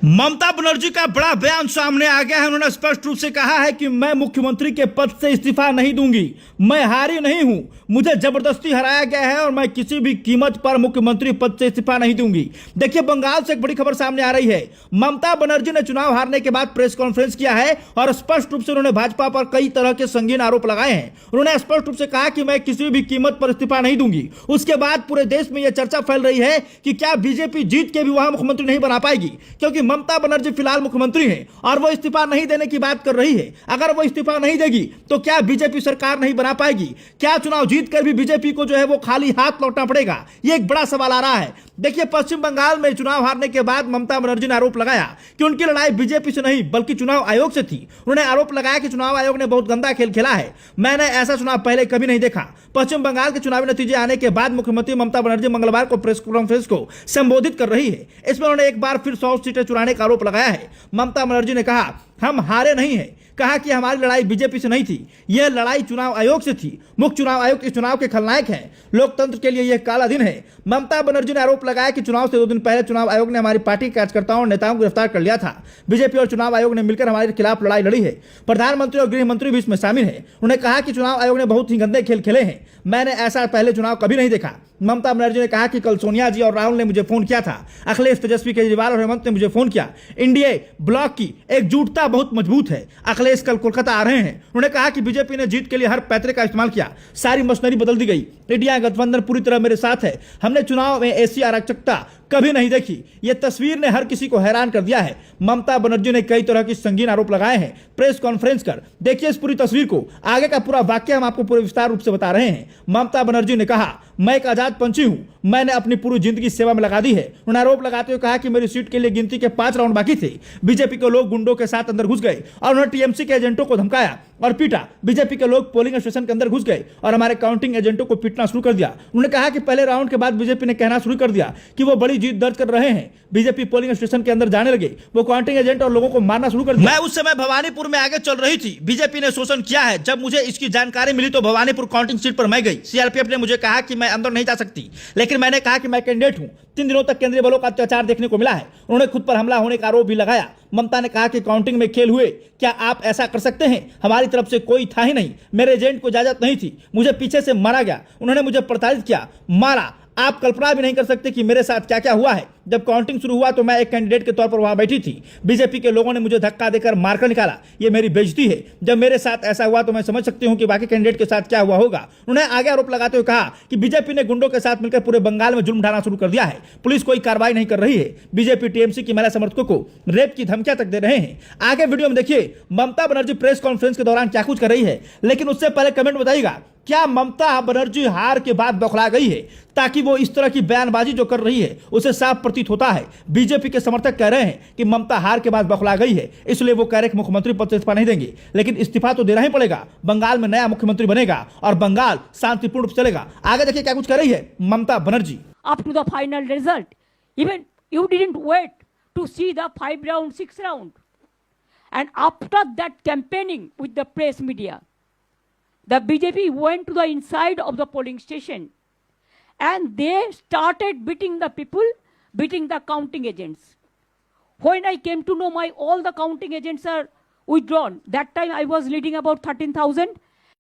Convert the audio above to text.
ममता बनर्जी का बड़ा बयान सामने आ गया है। उन्होंने स्पष्ट रूप से कहा है कि मैं मुख्यमंत्री के पद से इस्तीफा नहीं दूंगी, मैं हारी नहीं हूं, मुझे जबरदस्ती हराया गया है और मैं किसी भी कीमत पर मुख्यमंत्री पद से इस्तीफा नहीं दूंगी। देखिए, बंगाल से एक बड़ी खबर सामने आ रही है। ममता बनर्जी ने चुनाव हारने के बाद प्रेस कॉन्फ्रेंस किया है और स्पष्ट रूप से उन्होंने भाजपा पर कई तरह के संगीन आरोप लगाए हैं। उन्होंने स्पष्ट रूप से कहा कि मैं किसी भी कीमत पर इस्तीफा नहीं दूंगी। उसके बाद पूरे देश में यह चर्चा फैल रही है कि क्या बीजेपी जीत के भी वहां मुख्यमंत्री नहीं बना पाएगी, क्योंकि ममता बनर्जी फिलहाल मुख्यमंत्री हैं और वो इस्तीफा नहीं देने की बात कर रही है। अगर वो इस्तीफा नहीं देगी तो क्या बीजेपी सरकार नहीं बना पाएगी? क्या चुनाव जीतकर भी बीजेपी को जो है वो खाली हाथ लौटना पड़ेगा? ये एक बड़ा सवाल आ रहा है। देखिए, पश्चिम बंगाल में चुनाव हारने के बाद ममता बनर्जी ने आरोप लगाया कि उनकी लड़ाई बीजेपी से नहीं बल्कि चुनाव आयोग से थी। उन्होंने आरोप लगाया कि चुनाव आयोग ने बहुत गंदा खेल खेला है, मैंने ऐसा चुनाव पहले कभी नहीं देखा। पश्चिम बंगाल के चुनावी नतीजे आने के बाद मुख्यमंत्री ममता बनर्जी मंगलवार को प्रेस कॉन्फ्रेंस को संबोधित कर रही है। इसमें उन्होंने एक बार फिर 100 सीटें चुराने का आरोप लगाया है। ममता बनर्जी ने कहा, हम हारे नहीं हैं, कहा कि हमारी लड़ाई बीजेपी से नहीं थी, यह लड़ाई चुनाव आयोग से थी। मुख्य चुनाव आयोग इस चुनाव के खलनायक हैं, लोकतंत्र के लिए यह काला दिन है। ममता बनर्जी ने आरोप लगाया कि चुनाव से 2 दिन पहले चुनाव आयोग ने हमारी पार्टी के कार्यकर्ताओं और नेताओं को गिरफ्तार कर लिया था। बीजेपी और चुनाव आयोग ने मिलकर हमारे खिलाफ लड़ाई लड़ी है। प्रधानमंत्री और गृह मंत्री भी इसमें शामिल है। उन्होंने कहा कि चुनाव आयोग ने बहुत ही गंदे खेल खेले हैं, मैंने ऐसा पहले चुनाव कभी नहीं देखा। ममता बनर्जी ने कहा कि कल सोनिया जी और राहुल ने मुझे फोन किया था, अखिलेश, तेजस्वी, केजरीवाल और हेमंत ने मुझे फोन किया। इंडिया ब्लॉक की एकजुटता बहुत मजबूत है। अखिलेश कल कोलकाता आ रहे हैं। उन्होंने कहा कि बीजेपी ने जीत के लिए हर पैतरे का इस्तेमाल किया, सारी मशीनरी बदल दी गई। इंडिया गठबंधन पूरी तरह मेरे साथ है। हमने चुनाव में ऐसी अराजकता कभी नहीं देखी। यह तस्वीर ने हर किसी को हैरान कर दिया है। ममता बनर्जी ने कई तरह की संगीन आरोप लगाए हैं प्रेस कॉन्फ्रेंस कर। देखिए इस पूरी तस्वीर को, आगे का पूरा वाक्य हम आपको पूरे विस्तार रूप से बता रहे हैं। ममता बनर्जी ने कहा, मैं एक आजाद पंछी हूं, मैंने अपनी पूरी जिंदगी सेवा में लगा दी है। उन्होंने आरोप लगाते हुए कहा कि मेरी सीट के लिए गिनती के 5 राउंड बाकी थे। बीजेपी के लोग गुंडों के साथ अंदर घुस गए और उन्होंने टीएमसी के एजेंटों को धमकाया और पीटा। बीजेपी के लोग पोलिंग स्टेशन के अंदर घुस गए और हमारे काउंटिंग एजेंटों को पीटना शुरू कर दिया। उन्होंने कहा कि पहले राउंड के बाद बीजेपी ने कहना शुरू कर दिया कि वो बड़ी जीत दर्ज कर रहे हैं। बीजेपी पोलिंग स्टेशन के अंदर जाने लगे, वो काउंटिंग एजेंट और लोगों को मारना शुरू कर दिया। मैं उस समय भवानीपुर में आगे चल रही थी। बीजेपी ने शोषण किया है। जब मुझे इसकी जानकारी मिली तो भवानीपुर काउंटिंग सीट पर मैं गई। सीआरपीएफ ने मुझे कहा कि मैं अंदर नहीं जा सकती, लेकिन मैंने कहा कि मैं कैंडिडेट हूं। 3 दिनों तक केंद्रीय बलों का अत्याचार देखने को मिला है। उन्होंने खुद पर हमला होने का आरोप भी लगाया। ममता ने कहा कि काउंटिंग में खेल हुए, क्या आप ऐसा कर सकते हैं? हमारी तरफ से कोई था ही नहीं, मेरे एजेंट को इजाजत नहीं थी, मुझे पीछे से मारा गया, उन्होंने मुझे प्रताड़ित किया, मारा। आप कल्पना भी नहीं कर सकते कि मेरे साथ क्या क्या हुआ है। जब काउंटिंग शुरू हुआ तो मैं एक कैंडिडेट के तौर पर वहां बैठी थी। बीजेपी के लोगों ने मुझे धक्का देकर मारकर निकाला, यह मेरी बेइज्जती है। जब मेरे साथ ऐसा हुआ तो मैं समझ सकती हूं कि बाकी कैंडिडेट के साथ क्या हुआ होगा। उन्होंने आगे आरोप लगाते हुए कहा कि बीजेपी ने गुंडों के साथ मिलकर पूरे बंगाल में जुल्म ढाना शुरू कर दिया है। पुलिस कोई कार्रवाई नहीं कर रही है। बीजेपी टीएमसी की महिला समर्थकों को रेप की धमकियां तक दे रहे हैं। आगे वीडियो में देखिए ममता बनर्जी प्रेस कॉन्फ्रेंस के दौरान क्या कुछ कर रही है। लेकिन उससे पहले कमेंट बताइएगा, क्या ममता बनर्जी हार के बाद बौखला गई है? ताकि वो इस तरह की बयानबाजी जो कर रही है उसे साफ प्रतीत होता है। बीजेपी के समर्थक कह रहे हैं कि ममता हार के बाद बौखला गई है, इसलिए वो कह रहे कि मुख्यमंत्री पद से इस्तीफा नहीं देंगे। लेकिन इस्तीफा तो देना ही पड़ेगा। बंगाल में नया मुख्यमंत्री बनेगा और बंगाल शांतिपूर्ण रूप से चलेगा। आगे देखिए क्या कुछ कर रही है Mamata Banerjee. Up to the final result, even you didn't wait to see the 5 round, 6 round, and after that campaigning with the press media, the BJP went to the inside of the polling station and they started beating the people, beating the counting agents. When I came to know all the counting agents are withdrawn, that time I was leading about 13,000